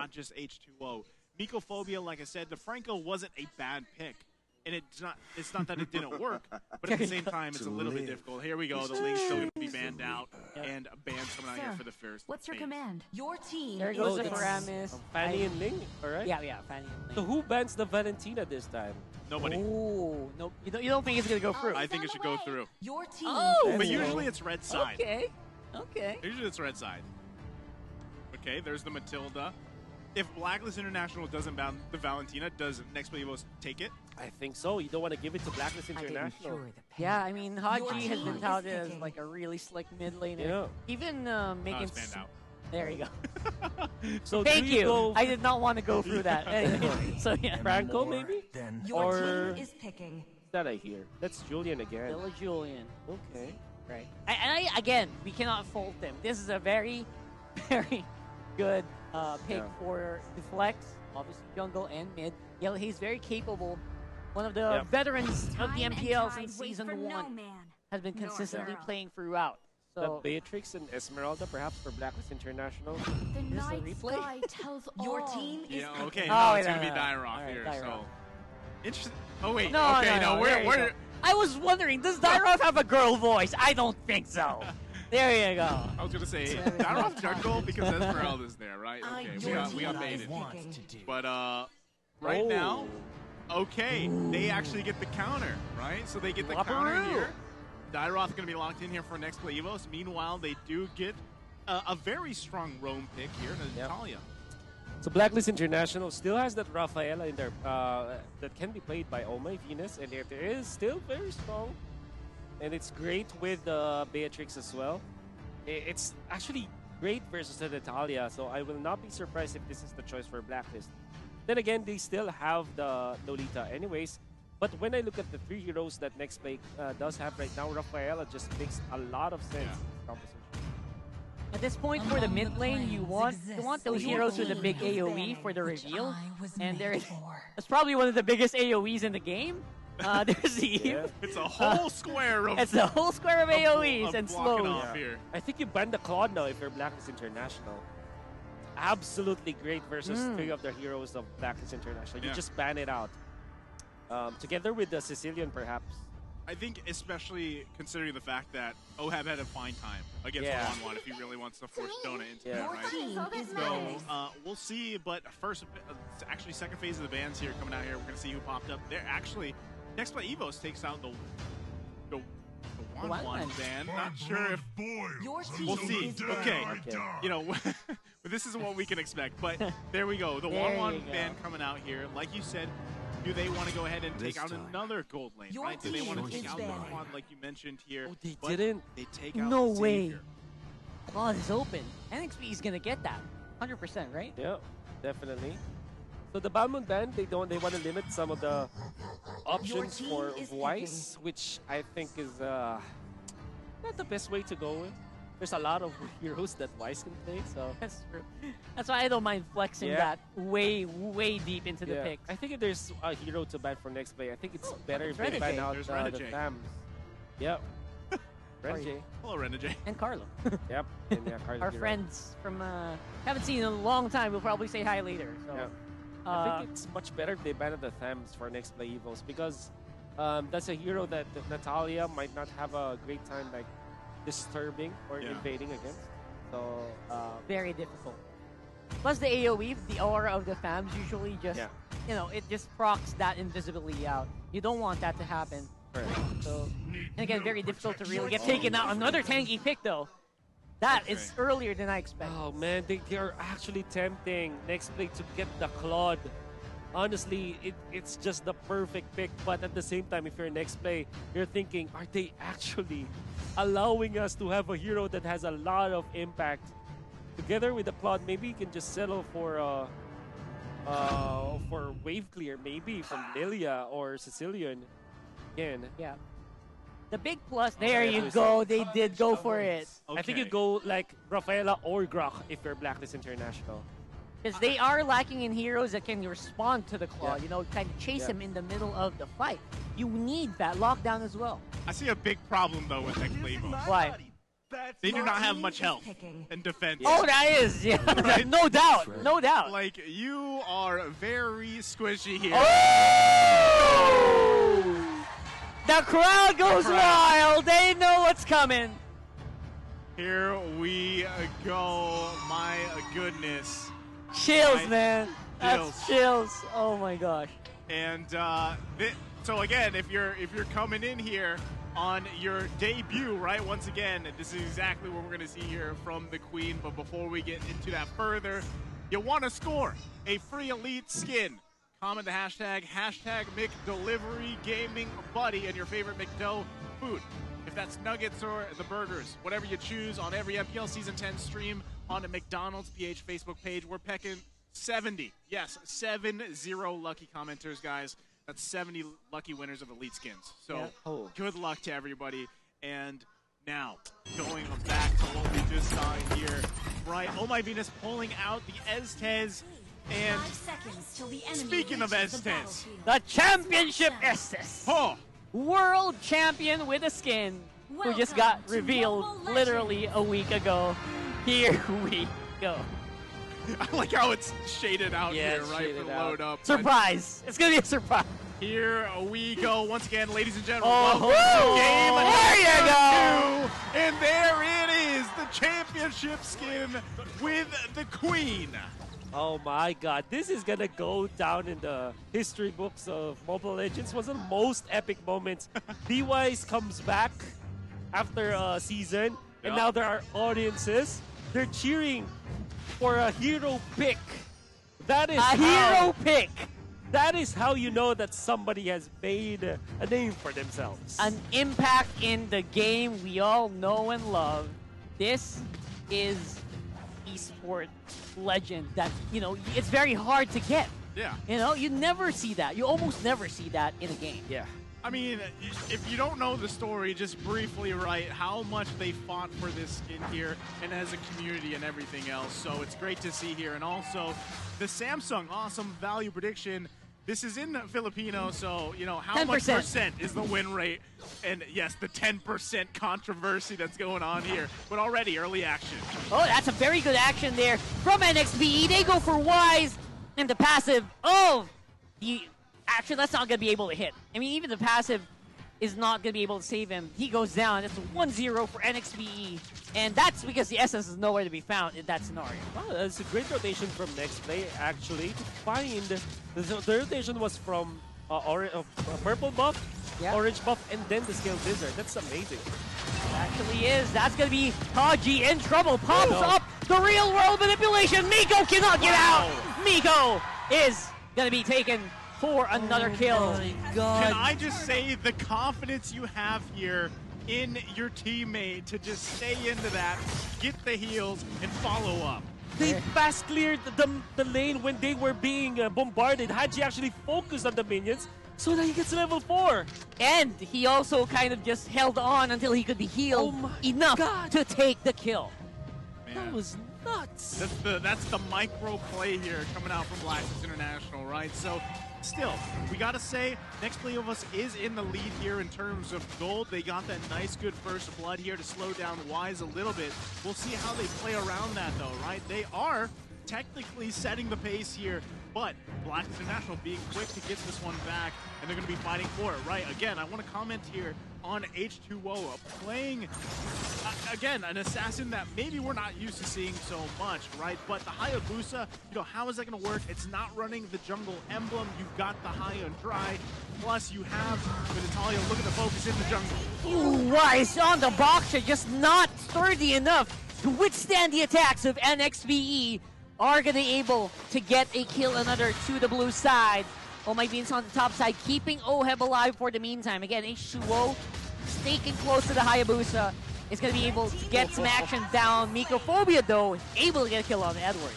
not just H2O. Mycophobia, like I said, the Franco wasn't a bad pick. And it's not that it didn't work, but at the same time, it's a little bit difficult. Here we go. The Ling's still going to be banned out, and a ban's coming out here for the first. What's your command? Your team. There goes the Paramis. Fanny and Ling, all right? Yeah, Fanny and Ling. So who bans the Valentina this time? Nobody. Oh, no, you don't think it's going to go through? I think it should go through. Your team. Oh, but usually it's red side. Okay. Usually it's red side. Okay, there's the Matilda. If Blacklist International doesn't ban the Valentina, does NXP Evos take it? I think so. You don't want to give it to Blacklist International. Yeah, I mean, Haji has been touted as like a really slick mid laner. Yeah. Even making... Stand out. There you go. So Thank you. Go... I did not want to go through that. So yeah. Franco maybe? Your team is picking. That I hear. That's Julian again. Still a Julian. Okay. Right. And again, we cannot fault him. This is a very, very good pick for the flex, obviously jungle and mid. Yeah, he's very capable. One of the veterans of the MPL since Season 1 has been consistently playing throughout. So Beatrix and Esmeralda, perhaps for Blacklist International. The night replay sky tells your team is okay. Oh, No, it's gonna be Dairoth here. Dairoth. So interesting. Oh wait. No, okay. no, Where? I was wondering, does Dairoth have a girl voice? I don't think so. There you go. I was gonna say Dairoth jungle because Esmeralda's there, right? Okay, we got baited. But right now, okay, they actually get the counter, right? So they get the counter here. Dairoth going to be locked in here for NXP Evos. Meanwhile, they do get a very strong roam pick here to Natalia. So Blacklist International still has that Rafaela in there that can be played by Oh My Venus, and it is still very strong. And it's great with Beatrix as well. It's actually great versus the Natalia, so I will not be surprised if this is the choice for Blacklist. Then again, they still have the Lolita anyways. But when I look at the three heroes that Nexplay does have right now, Rafaela just makes a lot of sense in this composition. At this point, for the mid lane, you want those heroes with a big AoE for the reveal. And that's probably one of the biggest AoEs in the game. There's Eve. It's a whole square of It's a whole square of AoEs and slow. I think you ban the Claude now if you're Blacklist International. Absolutely great versus three of the heroes of Blacklist International. You just ban it out. Together with the Sicilian, perhaps. I think especially considering the fact that Ohab had a fine time against the 1-1 if he really wants to force Donut into that, right? So we'll see, but first, actually second phase of the bans here coming out here. We're going to see who popped up. They're actually, Nexplay Evos takes out the 1-1 ban. Not sure if we'll see. Okay, you know, this is what we can expect, but there we go. The 1-1 ban coming out here. Like you said, do they want to go ahead and take out another gold lane, right? Do they want to take out the quad like you mentioned here? Oh, they didn't. They take out No the way. Savior. Claude is open. NXP is going to get that. 100%, right? Yeah, definitely. So the Balmond ban, they want to limit some of the options for Weiss, which I think is not the best way to go with. There's a lot of heroes that Weiss can play, so that's true. That's why I don't mind flexing that way deep into the picks. I think if there's a hero to ban for Nexplay, I think it's better if they ban out the Thams. Yep. Renegade. Hello, Renegade. And Carlo. Yep. And Carlo. Our friends from haven't seen in a long time. We'll probably say hi later. So. I think it's much better if they ban the Thams for Nexplay Evos because that's a hero that Natalia might not have a great time like disturbing or invading against. So very difficult. Plus the AoE, the aura of the Thams usually just you know, it just procs that invisibility out. You don't want that to happen. Right. So and again, very difficult to really get taken out. Another tanky pick though. That is earlier than I expected. Oh man, they are actually tempting Nexplay to get the Claude. Honestly, it's just the perfect pick, but at the same time, if you're Nexplay, you're thinking, are they actually allowing us to have a hero that has a lot of impact? Together with the Claude, maybe you can just settle for wave clear, maybe from Lilia or Sicilian again. Yeah. The big plus, there you go, they did go for it. Okay. I think you go like Rafaela or Grok if you're Blacklist International. Because they are lacking in heroes that can respond to the Claw, you know, kind of chase him in the middle of the fight. You need that lockdown as well. I see a big problem, though, with NXP Evos. Why? They do not have much health and defense. Oh, that is, yeah. Right? No doubt, no doubt. Like, you are very squishy here. Oh! The crowd goes wild. They know what's coming. Here we go. My goodness. Chills, man. That's chills. Oh my gosh. And so again, if you're coming in here on your debut, right? Once again, this is exactly what we're gonna see here from the Queen. But before we get into that further, you want to score a free elite skin. Comment the hashtag McDeliveryGamingBuddy and your favorite McDo food. If that's nuggets or the burgers, whatever you choose on every MPL Season 10 stream on the McDonald's PH Facebook page, we're pecking 70. Yes, 70 lucky commenters, guys. That's 70 lucky winners of elite skins. So good luck to everybody. And now, going back to what we just saw here, right? Oh my Venus pulling out the S10s. And speaking of S10s, the championship S10s. Oh. World champion with a skin who just got revealed literally a week ago. Here we go. I like how it's shaded out here, right, for the load up. Surprise! It's going to be a surprise. Here we go. Once again, ladies and gentlemen, welcome to game there you go. 2. And there it is, the championship skin with the Queen. Oh my god, this is gonna go down in the history books of Mobile Legends. One of the most epic moments. D-Wise comes back after a season, and now there are audiences. They're cheering for a hero pick. That is hero pick. That is how you know that somebody has made a name for themselves. An impact in the game we all know and love. This is esport legend that, you know, it's very hard to get. Yeah. You know, you never see that. You almost never see that in a game. Yeah. I mean, if you don't know the story, just briefly, right, how much they fought for this skin here and as a community and everything else. So it's great to see here. And also, the Samsung awesome value prediction. This is in Filipino, so, you know, how 10%. much percent is the win rate? And, yes, the 10% controversy that's going on here. But already, early action. Oh, that's a very good action there from NXP. They go for Wise, and the passive, actually, that's not going to be able to hit. I mean, even the passive is not going to be able to save him. He goes down. It's 1-0 for NXP. And that's because the SS is nowhere to be found in that scenario. Oh, that's a great rotation from Nexplay, actually, to find... The rotation was from purple buff, orange buff, and then the Scale Blizzard. That's amazing. It actually is. That's going to be Haji in trouble. Pops up the real world manipulation. Miko cannot get out. Miko is going to be taken for another kill. Oh my God. Can I just say the confidence you have here in your teammate to just stay into that, get the heals, and follow up? They fast cleared the lane when they were being bombarded. Haji actually focused on the minions so that he gets level 4. And he also kind of just held on until he could be healed enough to take the kill. Man. That was nuts. That's the micro play here coming out from Blacklist International, right? So, still, we gotta say, Nexplay Evos is in the lead here in terms of gold. They got that nice, good first blood here to slow down Wise a little bit. We'll see how they play around that, though, right? They are technically setting the pace here, but Blacklist International being quick to get this one back, and they're gonna be fighting for it, right? Again, I want to comment here on H2O, playing, again, an assassin that maybe we're not used to seeing so much, right? But the Hayabusa, you know, how is that going to work? It's not running the jungle emblem. You've got the high and dry. Plus, you have Natalia looking to focus in the jungle. Ooh, Wise on the box, just not sturdy enough to withstand the attacks of NXPE. Are going to be able to get a kill, another to the blue side. Oh my beans on the top side, keeping Oheb alive for the meantime. Again, H2O staking close to the Hayabusa is going to be able to get some action down. Mikophobia, though, is able to get a kill on Edward.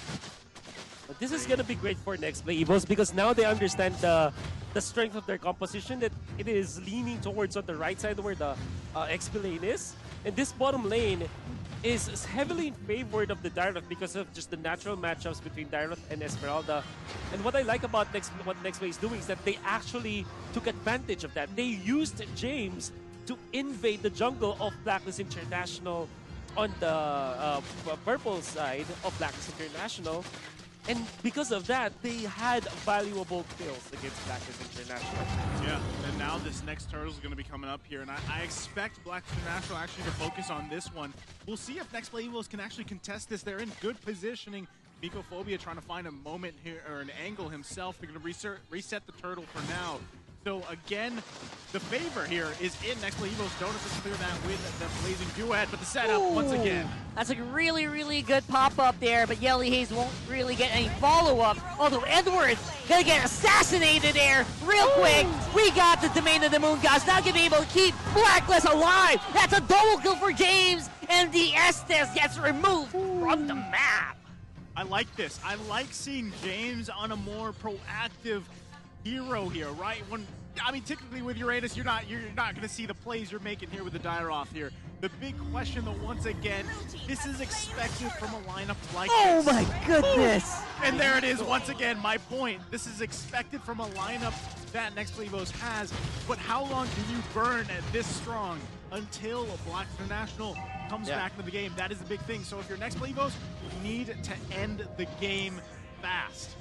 But this is going to be great for Nexplay Evos because now they understand the strength of their composition, that it is leaning towards on the right side where the XP lane is. And this bottom lane is heavily in favor of the Dyrot because of just the natural matchups between Dyrot and Esmeralda. And what I like about what Nexplay is doing is that they actually took advantage of that. They used James to invade the jungle of Blacklist International on the purple side of Blacklist International. And because of that, they had valuable kills against Blacklist International. Yeah, and now this next turtle is going to be coming up here, and I expect Blacklist International actually to focus on this one. We'll see if Nexplay Evos can actually contest this. They're in good positioning. Mycophobia trying to find a moment here, or an angle himself. They're going to reset the turtle for now. So again, the favor here is in Nexplay Evos. Donuts to clear that with the Blazing Duet, but the setup once again. That's a really, really good pop-up there, but Yelly Haze won't really get any follow-up. Although Edwards gonna get assassinated there real quick. We got the Domain of the Moon Gods, not gonna be able to keep Blacklist alive. That's a double kill for James, and the S10 gets removed from the map. I like this. I like seeing James on a more proactive hero here, right? I mean, typically with Uranus, you're not going to see the plays you're making here with the Dire-Off here. The big question, though, once again, this is expected from a lineup like this. Oh my goodness! And there it is, once again, my point. This is expected from a lineup that Nexplay Evos has, but how long can you burn at this strong until Black International comes back into the game? That is the big thing. So if you're Nexplay Evos, you need to end the game fast.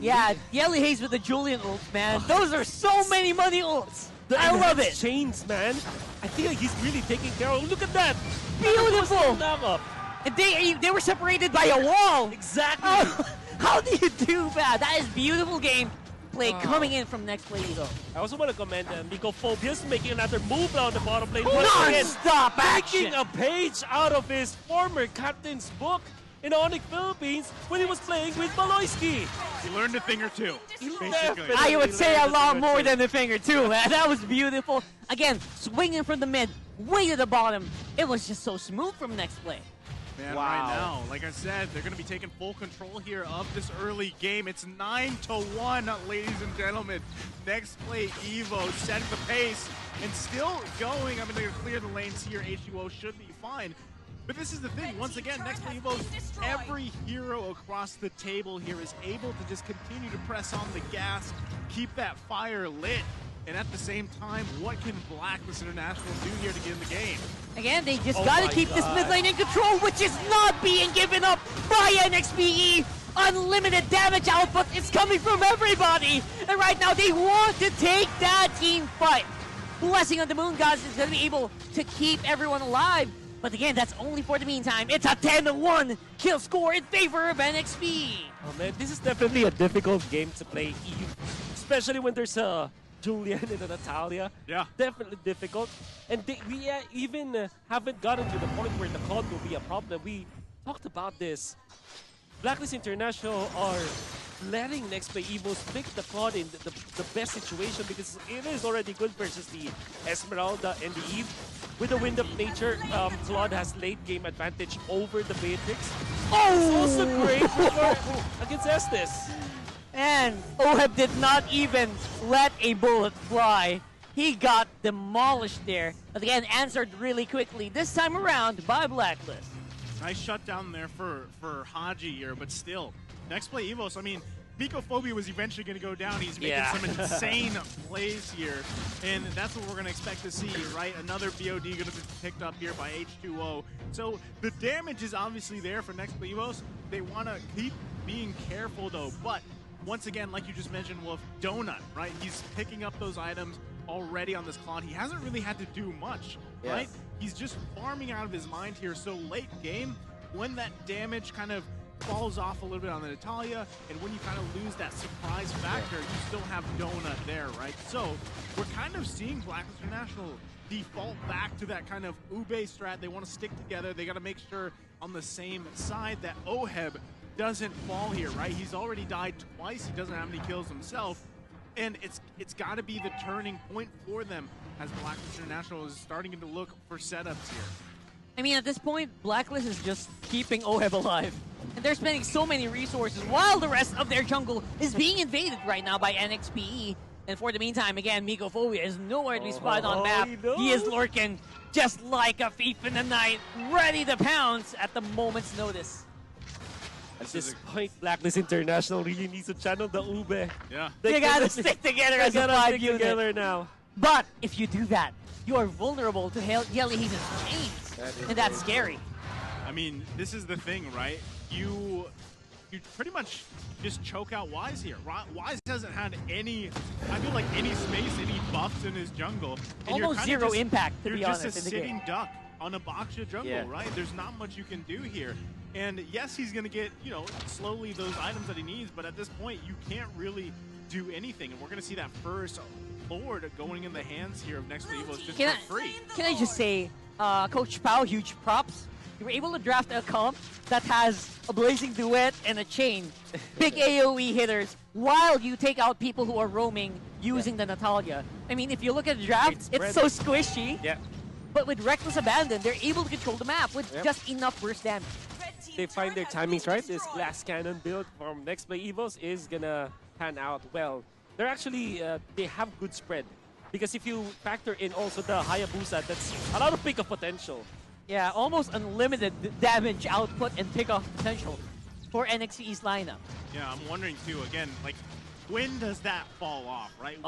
Yeah, Yelly Haze with the Julian ults, man. Those are so many money ults. I love it. Chains, man. I feel like he's really taking care of. Look at that. Beautiful. Up. And they were separated by a wall. Exactly. How do you do that? That is beautiful game play coming in from Nexplay Evos. I also want to commend Mycophobia making another move on the bottom lane. Non-stop action. Taking a page out of his former captain's book in Onyx Philippines when he was playing with Maloyski. He learned a thing or two, basically. I would say a lot more than a finger too, man. That was beautiful. Again, swinging from the mid, way to the bottom. It was just so smooth from Nexplay. Man, right now, like I said, they're going to be taking full control here of this early game. It's 9-1, ladies and gentlemen. Nexplay Evo setting the pace and still going. I mean, they're going to clear the lanes here. H2O should be fine. But this is the thing, once again, Nexplay Evos, every hero across the table here is able to just continue to press on the gas, keep that fire lit, and at the same time, what can Blacklist International do here to get in the game? Again, they just gotta keep this mid lane in control, which is not being given up by NXPE. Unlimited damage output is coming from everybody, and right now they want to take that team fight. Blessing on the Moon Gods is gonna be able to keep everyone alive. But again, that's only for the meantime. It's a 10-1 kill score in favor of NXP. Oh man, this is definitely a difficult game to play, especially when there's a Julian and a Natalia. Yeah. Definitely difficult. And we even haven't gotten to the point where the COD will be a problem. We talked about this. Blacklist International are letting Nexplay Evos pick the COD in the best situation because it is already good versus the Esmeralda and the Eve. With the Wind of Nature, Claude has late game advantage over the Beatrix. It's also great against Estes. And Oheb did not even let a bullet fly. He got demolished there. But again, answered really quickly, this time around by Blacklist. Nice shutdown there for Haji here, but still, Nexplay Evos, I mean, Mycophobia was eventually going to go down. He's making some insane plays here, and that's what we're going to expect to see, right? Another BOD going to be picked up here by H2O. So the damage is obviously there for Nexplay Evos. They want to keep being careful, though. But once again, like you just mentioned, Wolf, Donut, right? He's picking up those items already on this Claude. He hasn't really had to do much, right? He's just farming out of his mind here. So late game, when that damage kind of falls off a little bit on the Natalia, and when you kind of lose that surprise factor, you still have Donut there, right? So we're kind of seeing Blacklist International default back to that kind of Ube strat. They want to stick together. They got to make sure on the same side that Oheb doesn't fall here, right? He's already died twice. He doesn't have any kills himself. And it's got to be the turning point for them as Blacklist International is starting to look for setups here. I mean, at this point, Blacklist is just keeping Oheb alive. And they're spending so many resources while the rest of their jungle is being invaded right now by NXPE. And for the meantime, again, Mycophobia is nowhere to be spotted on map. He is lurking just like a thief in the night, ready to pounce at the moment's notice. At this point, Blacklist International really needs to channel the Ube. Yeah. They gotta stick together as a 5 unit. Together now. But if you do that, you are vulnerable to Yelly Haze's chains. And that's scary. I mean, this is the thing, right? You pretty much just choke out Wise here. Wise hasn't had any, I feel like any space, any buffs in his jungle. And almost zero impact, to be honest, You're just a sitting duck on a Baksha jungle, right? There's not much you can do here. And yes, he's going to get, you know, slowly those items that he needs, but at this point, you can't really do anything. And we're going to see that first Lord going in the hands here of Nexplay Evos just for free. Can I just say, Coach Pao, huge props. You were able to draft a comp that has a Blazing Duet and a Chain. Big AoE hitters, while you take out people who are roaming using the Natalia. I mean, if you look at the draft, it's so squishy. Yeah. But with Reckless Abandon, they're able to control the map with just enough burst damage. They find their timings right. This glass cannon build from Nexplay Evos is gonna pan out well. They're actually, they have good spread. Because if you factor in also the Hayabusa, that's a lot of pick-up potential. Yeah, almost unlimited damage output and pick-off potential for NXP's lineup. Yeah, I'm wondering too, again, like, when does that fall off, right?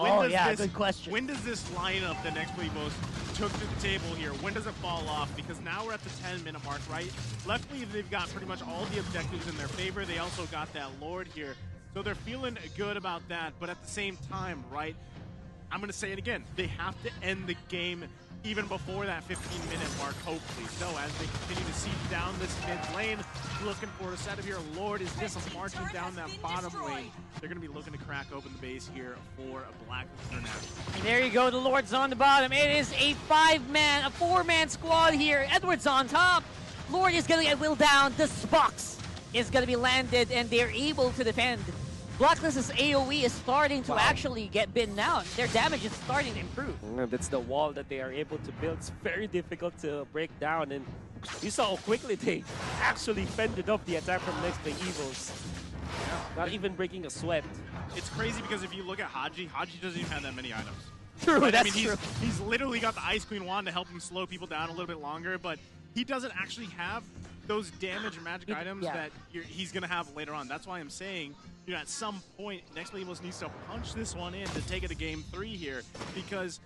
Good question. When does this lineup that Nexplay Evos took to the table here, when does it fall off? Because now we're at the 10-minute mark, right? Luckily, they've got pretty much all the objectives in their favor. They also got that Lord here. So they're feeling good about that. But at the same time, right, I'm going to say it again. They have to end the game even before that 15-minute mark, hopefully. So as they continue to siege down this mid lane, looking for a setup here. Lord is just marching down that bottom lane. They're going to be looking to crack open the base here for a Blacklist International. And there you go, the Lord's on the bottom. It is a 4-man squad here. Edward's on top. Lord is going to get willed down. The Spox is going to be landed, and they're able to defend. Blacklist's AoE is starting to actually get bitten out. Their damage is starting to improve. That's the wall that they are able to build. It's very difficult to break down, and you saw how quickly they actually fended off the attack from Nexplay Evos. Not even breaking a sweat. It's crazy because if you look at Haji doesn't even have that many items. True, but, that's true. True. He's literally got the Ice Queen wand to help him slow people down a little bit longer, but he doesn't actually have those damage or magic items that he's going to have later on. That's why I'm saying, you know, at some point, Nexplay Evos needs to punch this one in to take it to game 3 here, because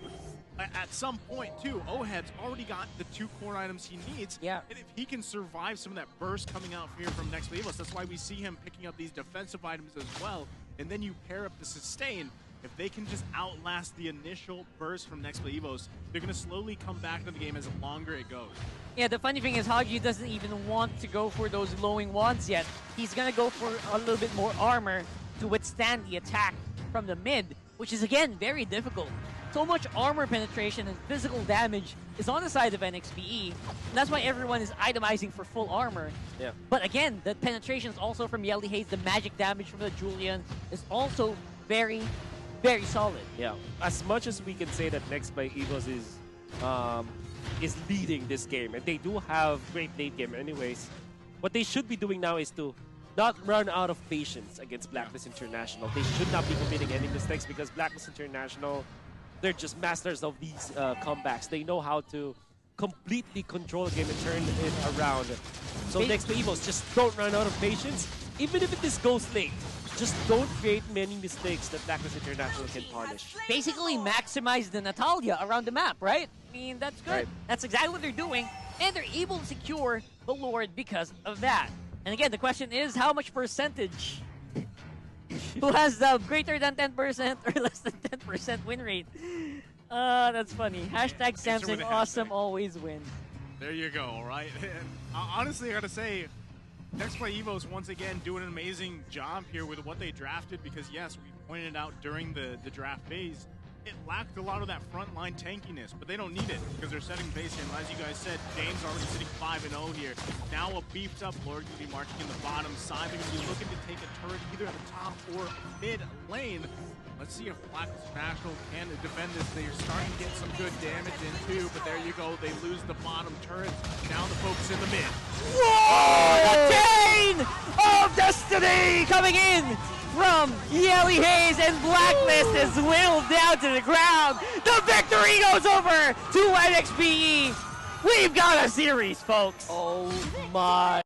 at some point, too, Ohed's already got the 2 core items he needs. Yeah. And if he can survive some of that burst coming out here from Nexplay Evos, that's why we see him picking up these defensive items as well. And then you pair up the sustain. If they can just outlast the initial burst from Nexplay Evos, they're going to slowly come back into the game as longer it goes. Yeah, the funny thing is Haji doesn't even want to go for those glowing wands yet. He's going to go for a little bit more armor to withstand the attack from the mid, which is, again, very difficult. So much armor penetration and physical damage is on the side of NXPE, and that's why everyone is itemizing for full armor. Yeah. But again, the penetration is also from Yelly Haze. The magic damage from the Julian is also very, very solid. Yeah. As much as we can say that Nexplay Evos is leading this game, and they do have great late game anyways, what they should be doing now is to not run out of patience against Blacklist International. They should not be committing any mistakes, because Blacklist International, they're just masters of these comebacks. They know how to completely control the game and turn it around. So Nexplay Evos, just don't run out of patience. Even if this goes late, just don't create many mistakes that Blacklist International can punish. Basically maximize the Natalia around the map, right? I mean, that's good. Right. That's exactly what they're doing. And they're able to secure the Lord because of that. And again, the question is, how much percentage? Who has the greater than 10% or less than 10% win rate? That's funny. Hashtag Samsung awesome always wins. There you go, right? Honestly, I gotta say, Nexplay Evos once again doing an amazing job here with what they drafted, because yes, we pointed out during the draft phase, it lacked a lot of that frontline tankiness, but they don't need it because they're setting base here. And as you guys said, Dame's already sitting 5-0 here. Now a beefed up Lord going to be marching in the bottom side. They're going to be looking to take a turret either at the top or mid lane. Let's see if Blacklist National can defend this. They're starting to get some good damage in too, but there you go. They lose the bottom turret. Now the focus in the mid. Whoa! The Chain of Destiny coming in from Yelly Haze, and Blacklist is willed down to the ground. The victory goes over to NXPE. We've got a series, folks. Oh my.